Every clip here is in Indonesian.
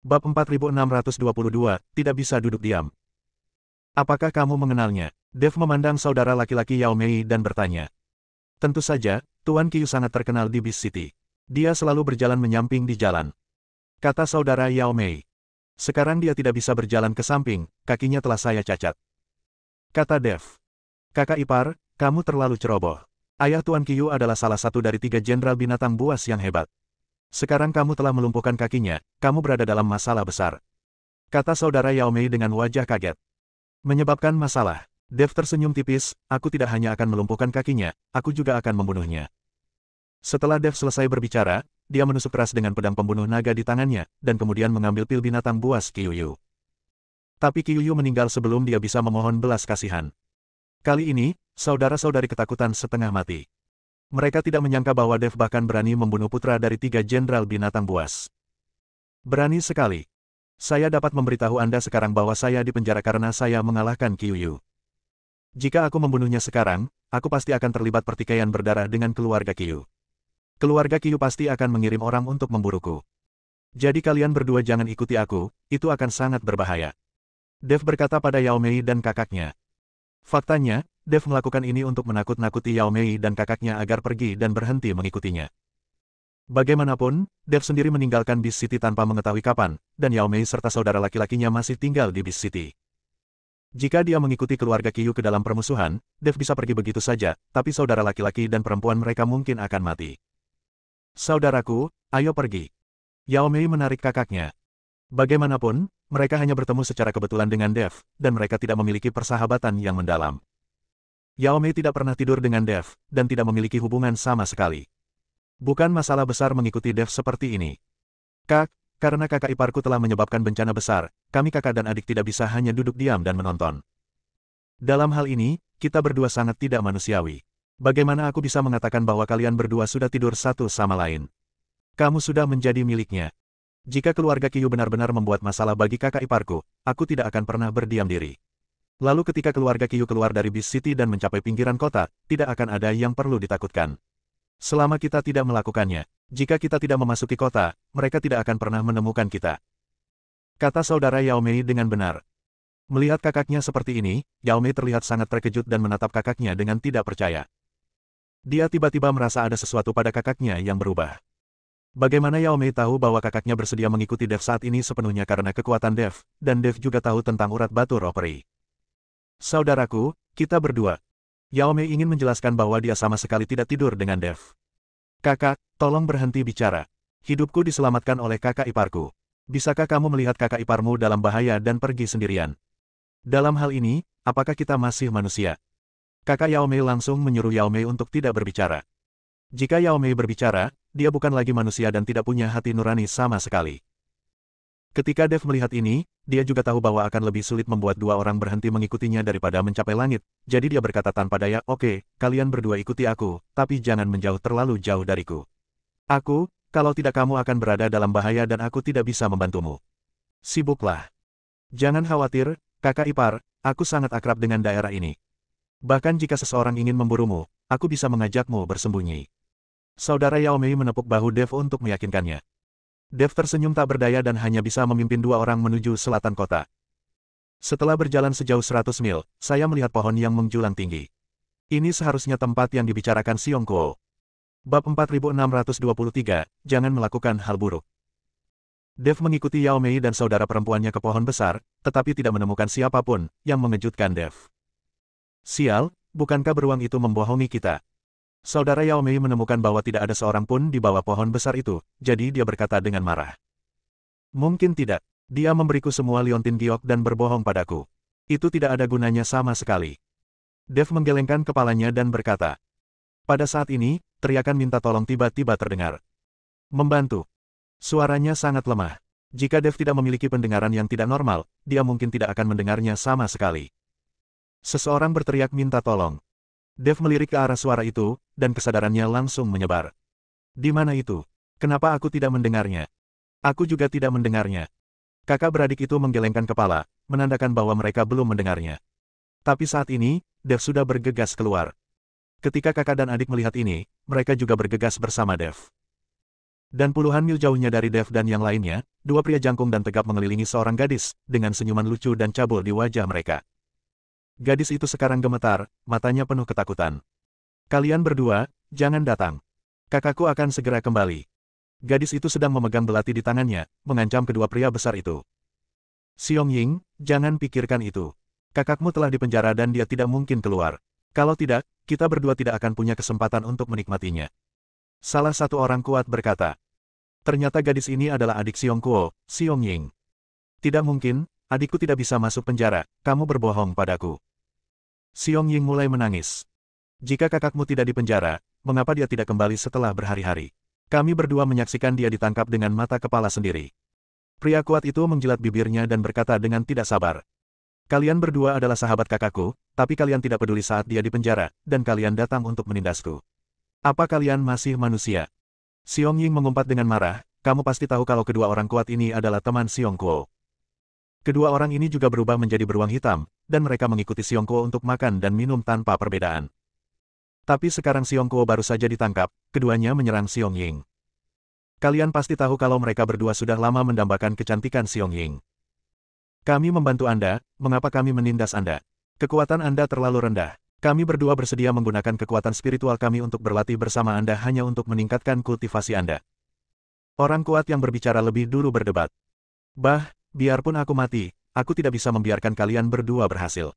Bab 4622, tidak bisa duduk diam. Apakah kamu mengenalnya? Dev memandang saudara laki-laki Yao Mei dan bertanya. Tentu saja, Tuan Qiu sangat terkenal di Beast City. Dia selalu berjalan menyamping di jalan. Kata saudara Yao Mei. Sekarang dia tidak bisa berjalan ke samping, kakinya telah saya cacat. Kata Dev. Kakak ipar, kamu terlalu ceroboh. Ayah Tuan Qiu adalah salah satu dari 3 jenderal binatang buas yang hebat. Sekarang kamu telah melumpuhkan kakinya, kamu berada dalam masalah besar. Kata saudara Yao Mei dengan wajah kaget. Menyebabkan masalah. Dev tersenyum tipis, aku tidak hanya akan melumpuhkan kakinya, aku juga akan membunuhnya. Setelah Dev selesai berbicara, dia menusuk keras dengan pedang pembunuh naga di tangannya, dan kemudian mengambil pil binatang buas Qiuyu. Tapi Qiuyu meninggal sebelum dia bisa memohon belas kasihan. Kali ini, saudara-saudari ketakutan setengah mati. Mereka tidak menyangka bahwa Dev bahkan berani membunuh putra dari 3 jenderal binatang buas. Berani sekali. Saya dapat memberitahu Anda sekarang bahwa saya dipenjara karena saya mengalahkan Qiuyu. Jika aku membunuhnya sekarang, aku pasti akan terlibat pertikaian berdarah dengan keluarga Qiu. Keluarga Qiu pasti akan mengirim orang untuk memburuku. Jadi kalian berdua jangan ikuti aku, itu akan sangat berbahaya. Dev berkata pada Yao Mei dan kakaknya. Faktanya, Dev melakukan ini untuk menakut-nakuti Yao Mei dan kakaknya agar pergi dan berhenti mengikutinya. Bagaimanapun, Dev sendiri meninggalkan Beast City tanpa mengetahui kapan, dan Yao Mei serta saudara laki-lakinya masih tinggal di Beast City. Jika dia mengikuti keluarga Qiu ke dalam permusuhan, Dev bisa pergi begitu saja, tapi saudara laki-laki dan perempuan mereka mungkin akan mati. Saudaraku, ayo pergi. Yao Mei menarik kakaknya. Bagaimanapun, mereka hanya bertemu secara kebetulan dengan Dev, dan mereka tidak memiliki persahabatan yang mendalam. Yao Mei tidak pernah tidur dengan Dev, dan tidak memiliki hubungan sama sekali. Bukan masalah besar mengikuti Dev seperti ini. Karena kakak iparku telah menyebabkan bencana besar, kami kakak dan adik tidak bisa hanya duduk diam dan menonton. Dalam hal ini, kita berdua sangat tidak manusiawi. Bagaimana aku bisa mengatakan bahwa kalian berdua sudah tidur satu sama lain? Kamu sudah menjadi miliknya. Jika keluarga Qiu benar-benar membuat masalah bagi kakak iparku, aku tidak akan pernah berdiam diri. Lalu ketika keluarga Qiu keluar dari Beast City dan mencapai pinggiran kota, tidak akan ada yang perlu ditakutkan. Selama kita tidak melakukannya, jika kita tidak memasuki kota, mereka tidak akan pernah menemukan kita. Kata saudara Yao Mei dengan benar. Melihat kakaknya seperti ini, Yao Mei terlihat sangat terkejut dan menatap kakaknya dengan tidak percaya. Dia tiba-tiba merasa ada sesuatu pada kakaknya yang berubah. Bagaimana Yao Mei tahu bahwa kakaknya bersedia mengikuti Dev saat ini sepenuhnya karena kekuatan Dev, dan Dev juga tahu tentang urat batu roh peri. Saudaraku, kita berdua. Yao Mei ingin menjelaskan bahwa dia sama sekali tidak tidur dengan Dev. Kakak, tolong berhenti bicara. Hidupku diselamatkan oleh kakak iparku. Bisakah kamu melihat kakak iparmu dalam bahaya dan pergi sendirian? Dalam hal ini, apakah kita masih manusia? Kakak Yao Mei langsung menyuruh Yao Mei untuk tidak berbicara. Jika Yao Mei berbicara, dia bukan lagi manusia dan tidak punya hati nurani sama sekali. Ketika Dev melihat ini, dia juga tahu bahwa akan lebih sulit membuat 2 orang berhenti mengikutinya daripada mencapai langit, jadi dia berkata tanpa daya, oke, kalian berdua ikuti aku, tapi jangan menjauh terlalu jauh dariku. Kalau tidak kamu akan berada dalam bahaya dan aku tidak bisa membantumu. Sibuklah. Jangan khawatir, kakak ipar, aku sangat akrab dengan daerah ini. Bahkan jika seseorang ingin memburumu, aku bisa mengajakmu bersembunyi. Saudara Yao Mei menepuk bahu Dev untuk meyakinkannya. Dev tersenyum tak berdaya dan hanya bisa memimpin 2 orang menuju selatan kota. Setelah berjalan sejauh 100 mil, saya melihat pohon yang menjulang tinggi. Ini seharusnya tempat yang dibicarakan Xiong Kuo. Bab 4623, jangan melakukan hal buruk. Dev mengikuti Yao Mei dan saudara perempuannya ke pohon besar, tetapi tidak menemukan siapapun, yang mengejutkan Dev. Sial, bukankah beruang itu membohongi kita? Saudara Yao Mei menemukan bahwa tidak ada seorang pun di bawah pohon besar itu, jadi dia berkata dengan marah. Mungkin tidak. Dia memberiku semua liontin giok dan berbohong padaku. Itu tidak ada gunanya sama sekali. Dev menggelengkan kepalanya dan berkata. Pada saat ini, teriakan minta tolong tiba-tiba terdengar. Membantu. Suaranya sangat lemah. Jika Dev tidak memiliki pendengaran yang tidak normal, dia mungkin tidak akan mendengarnya sama sekali. Seseorang berteriak minta tolong. Dev melirik ke arah suara itu, dan kesadarannya langsung menyebar. Di mana itu? Kenapa aku tidak mendengarnya? Aku juga tidak mendengarnya. Kakak beradik itu menggelengkan kepala, menandakan bahwa mereka belum mendengarnya. Tapi saat ini, Dev sudah bergegas keluar. Ketika kakak dan adik melihat ini, mereka juga bergegas bersama Dev. Dan puluhan mil jauhnya dari Dev dan yang lainnya, dua pria jangkung dan tegap mengelilingi seorang gadis, dengan senyuman lucu dan cabul di wajah mereka. Gadis itu sekarang gemetar, matanya penuh ketakutan. Kalian berdua, jangan datang. Kakakku akan segera kembali. Gadis itu sedang memegang belati di tangannya, mengancam kedua pria besar itu. Xiong Ying, jangan pikirkan itu. Kakakmu telah dipenjara dan dia tidak mungkin keluar. Kalau tidak, kita berdua tidak akan punya kesempatan untuk menikmatinya. Salah satu orang kuat berkata. Ternyata gadis ini adalah adik Xiong Kuo, Xiong Ying. Tidak mungkin, adikku tidak bisa masuk penjara, kamu berbohong padaku. Xiong Ying mulai menangis. Jika kakakmu tidak dipenjara, mengapa dia tidak kembali setelah berhari-hari? Kami berdua menyaksikan dia ditangkap dengan mata kepala sendiri. Pria kuat itu menjilat bibirnya dan berkata dengan tidak sabar. Kalian berdua adalah sahabat kakakku, tapi kalian tidak peduli saat dia dipenjara, dan kalian datang untuk menindasku. Apa kalian masih manusia? Xiong Ying mengumpat dengan marah, kamu pasti tahu kalau kedua orang kuat ini adalah teman Xiong Kuo. Kedua orang ini juga berubah menjadi beruang hitam, dan mereka mengikuti Xiong Kuo untuk makan dan minum tanpa perbedaan. Tapi sekarang Xiong Kuo baru saja ditangkap, keduanya menyerang Xiong Ying. Kalian pasti tahu kalau mereka berdua sudah lama mendambakan kecantikan Xiong Ying. Kami membantu Anda, mengapa kami menindas Anda? Kekuatan Anda terlalu rendah. Kami berdua bersedia menggunakan kekuatan spiritual kami untuk berlatih bersama Anda hanya untuk meningkatkan kultivasi Anda. Orang kuat yang berbicara lebih dulu berdebat. Bah, biarpun aku mati, aku tidak bisa membiarkan kalian berdua berhasil.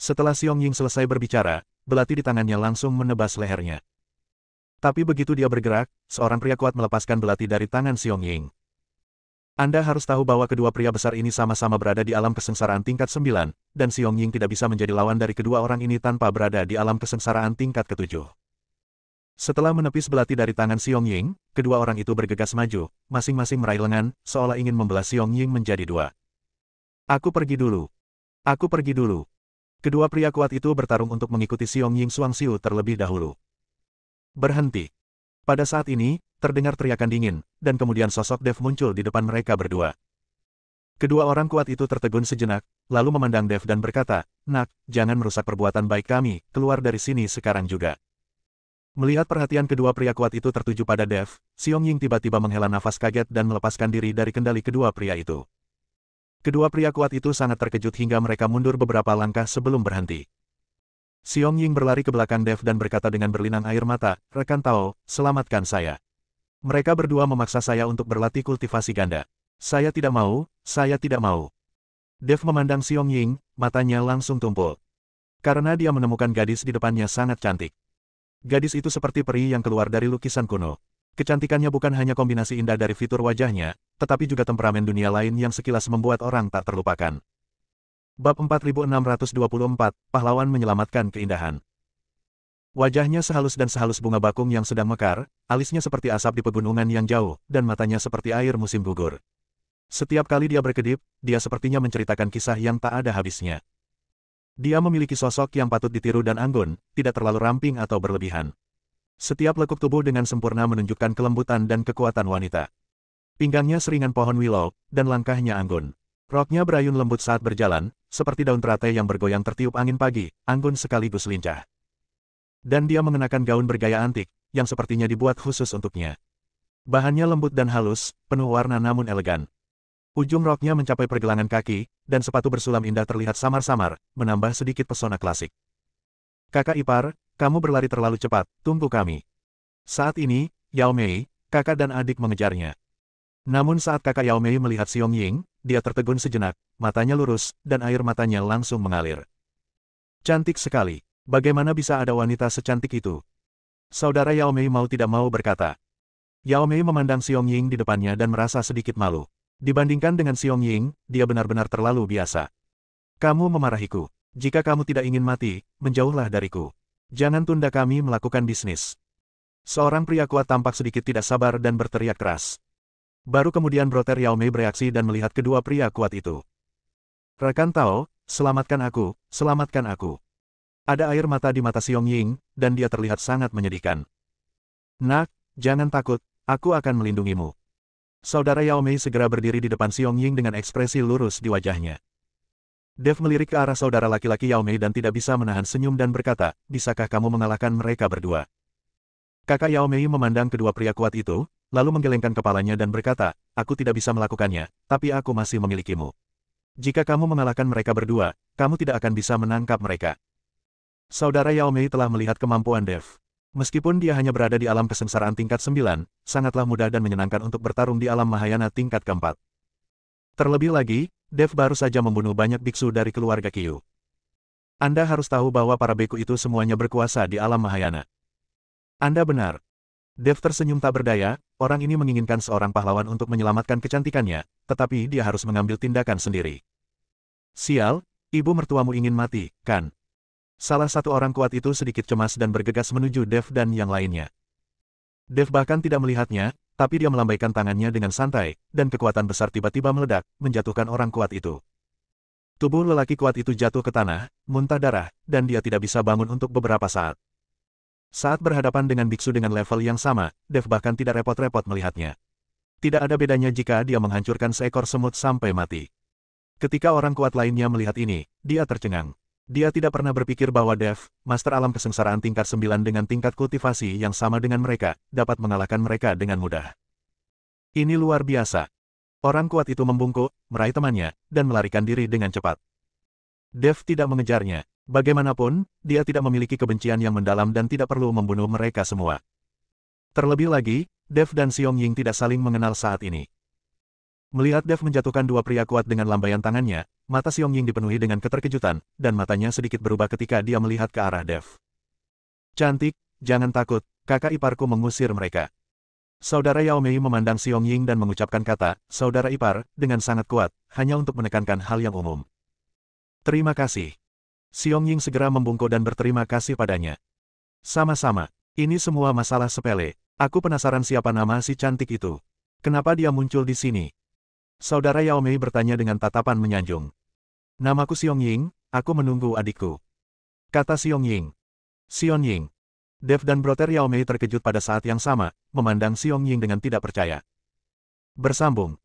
Setelah Xiong Ying selesai berbicara, belati di tangannya langsung menebas lehernya. Tapi begitu dia bergerak, seorang pria kuat melepaskan belati dari tangan Xiong Ying. Anda harus tahu bahwa kedua pria besar ini sama-sama berada di alam kesengsaraan tingkat 9, dan Xiong Ying tidak bisa menjadi lawan dari kedua orang ini tanpa berada di alam kesengsaraan tingkat ke-7. Setelah menepis belati dari tangan Xiong Ying, kedua orang itu bergegas maju, masing-masing meraih lengan, seolah ingin membelah Xiong Ying menjadi dua. Aku pergi dulu. Aku pergi dulu. Kedua pria kuat itu bertarung untuk mengikuti Xiong Ying Xuangxiu terlebih dahulu. Berhenti. Pada saat ini, terdengar teriakan dingin, dan kemudian sosok Dev muncul di depan mereka berdua. Kedua orang kuat itu tertegun sejenak, lalu memandang Dev dan berkata, Nak, jangan merusak perbuatan baik kami, keluar dari sini sekarang juga. Melihat perhatian kedua pria kuat itu tertuju pada Dev, Xiong Ying tiba-tiba menghela nafas kaget dan melepaskan diri dari kendali kedua pria itu. Kedua pria kuat itu sangat terkejut hingga mereka mundur beberapa langkah sebelum berhenti. Xiong Ying berlari ke belakang Dev dan berkata dengan berlinang air mata, Rekan Tao, selamatkan saya. Mereka berdua memaksa saya untuk berlatih kultivasi ganda. Saya tidak mau, saya tidak mau. Dev memandang Xiong Ying, matanya langsung tumpul. Karena dia menemukan gadis di depannya sangat cantik. Gadis itu seperti peri yang keluar dari lukisan kuno. Kecantikannya bukan hanya kombinasi indah dari fitur wajahnya, tetapi juga temperamen dunia lain yang sekilas membuat orang tak terlupakan. Bab 4624, Pahlawan Menyelamatkan Keindahan. Wajahnya sehalus dan sehalus bunga bakung yang sedang mekar, alisnya seperti asap di pegunungan yang jauh, dan matanya seperti air musim gugur. Setiap kali dia berkedip, dia sepertinya menceritakan kisah yang tak ada habisnya. Dia memiliki sosok yang patut ditiru dan anggun, tidak terlalu ramping atau berlebihan. Setiap lekuk tubuh dengan sempurna menunjukkan kelembutan dan kekuatan wanita. Pinggangnya seringan pohon willow, dan langkahnya anggun. Roknya berayun lembut saat berjalan, seperti daun teratai yang bergoyang tertiup angin pagi, anggun sekaligus lincah. Dan dia mengenakan gaun bergaya antik, yang sepertinya dibuat khusus untuknya. Bahannya lembut dan halus, penuh warna namun elegan. Ujung roknya mencapai pergelangan kaki, dan sepatu bersulam indah terlihat samar-samar, menambah sedikit pesona klasik. Kakak ipar, kamu berlari terlalu cepat, tunggu kami. Saat ini, Yao Mei, kakak dan adik mengejarnya. Namun saat kakak Yao Mei melihat Xiong Ying, dia tertegun sejenak, matanya lurus, dan air matanya langsung mengalir. Cantik sekali. Bagaimana bisa ada wanita secantik itu? Saudara Yao Mei mau tidak mau berkata. Yao Mei memandang Xiong Ying di depannya dan merasa sedikit malu. Dibandingkan dengan Xiong Ying, dia benar-benar terlalu biasa. Kamu memarahiku. Jika kamu tidak ingin mati, menjauhlah dariku. Jangan tunda kami melakukan bisnis. Seorang pria kuat tampak sedikit tidak sabar dan berteriak keras. Baru kemudian Broter Yao Mei bereaksi dan melihat kedua pria kuat itu. Rekan Tao, selamatkan aku, selamatkan aku. Ada air mata di mata Xiong Ying, dan dia terlihat sangat menyedihkan. Nak, jangan takut, aku akan melindungimu. Saudara Yao Mei segera berdiri di depan Xiong Ying dengan ekspresi lurus di wajahnya. Dev melirik ke arah saudara laki-laki Yao Mei dan tidak bisa menahan senyum dan berkata, bisakah kamu mengalahkan mereka berdua? Kakak Yao Mei memandang kedua pria kuat itu, lalu menggelengkan kepalanya dan berkata, aku tidak bisa melakukannya, tapi aku masih memilikimu. Jika kamu mengalahkan mereka berdua, kamu tidak akan bisa menangkap mereka. Saudara Yao Mei telah melihat kemampuan Dev. Meskipun dia hanya berada di alam kesengsaraan tingkat 9, sangatlah mudah dan menyenangkan untuk bertarung di alam Mahayana tingkat keempat. Terlebih lagi, Dev baru saja membunuh banyak biksu dari keluarga Qiu. Anda harus tahu bahwa para beku itu semuanya berkuasa di alam Mahayana. Anda benar. Dev tersenyum tak berdaya, orang ini menginginkan seorang pahlawan untuk menyelamatkan kecantikannya, tetapi dia harus mengambil tindakan sendiri. Sial, ibu mertuamu ingin mati, kan? Salah satu orang kuat itu sedikit cemas dan bergegas menuju Dev dan yang lainnya. Dev bahkan tidak melihatnya, tapi dia melambaikan tangannya dengan santai, dan kekuatan besar tiba-tiba meledak, menjatuhkan orang kuat itu. Tubuh lelaki kuat itu jatuh ke tanah, muntah darah, dan dia tidak bisa bangun untuk beberapa saat. Saat berhadapan dengan biksu dengan level yang sama, Dev bahkan tidak repot-repot melihatnya. Tidak ada bedanya jika dia menghancurkan seekor semut sampai mati. Ketika orang kuat lainnya melihat ini, dia tercengang. Dia tidak pernah berpikir bahwa Dev, Master Alam Kesengsaraan tingkat 9 dengan tingkat kultivasi yang sama dengan mereka, dapat mengalahkan mereka dengan mudah. Ini luar biasa. Orang kuat itu membungkuk, meraih temannya, dan melarikan diri dengan cepat. Dev tidak mengejarnya. Bagaimanapun, dia tidak memiliki kebencian yang mendalam dan tidak perlu membunuh mereka semua. Terlebih lagi, Dev dan Xiong Ying tidak saling mengenal saat ini. Melihat Dev menjatuhkan dua pria kuat dengan lambaian tangannya, mata Xiong Ying dipenuhi dengan keterkejutan, dan matanya sedikit berubah ketika dia melihat ke arah Dev. Cantik, jangan takut, kakak iparku mengusir mereka. Saudara Yao Mei memandang Xiong Ying dan mengucapkan kata, saudara ipar, dengan sangat kuat, hanya untuk menekankan hal yang umum. Terima kasih. Xiong Ying segera membungkuk dan berterima kasih padanya. Sama-sama, ini semua masalah sepele. Aku penasaran siapa nama si cantik itu. Kenapa dia muncul di sini? Saudara Yao Mei bertanya dengan tatapan menyanjung. Namaku Xiong Ying, aku menunggu adikku. Kata Xiong Ying. Xiong Ying. Dev dan Brother Yao Mei terkejut pada saat yang sama, memandang Xiong Ying dengan tidak percaya. Bersambung.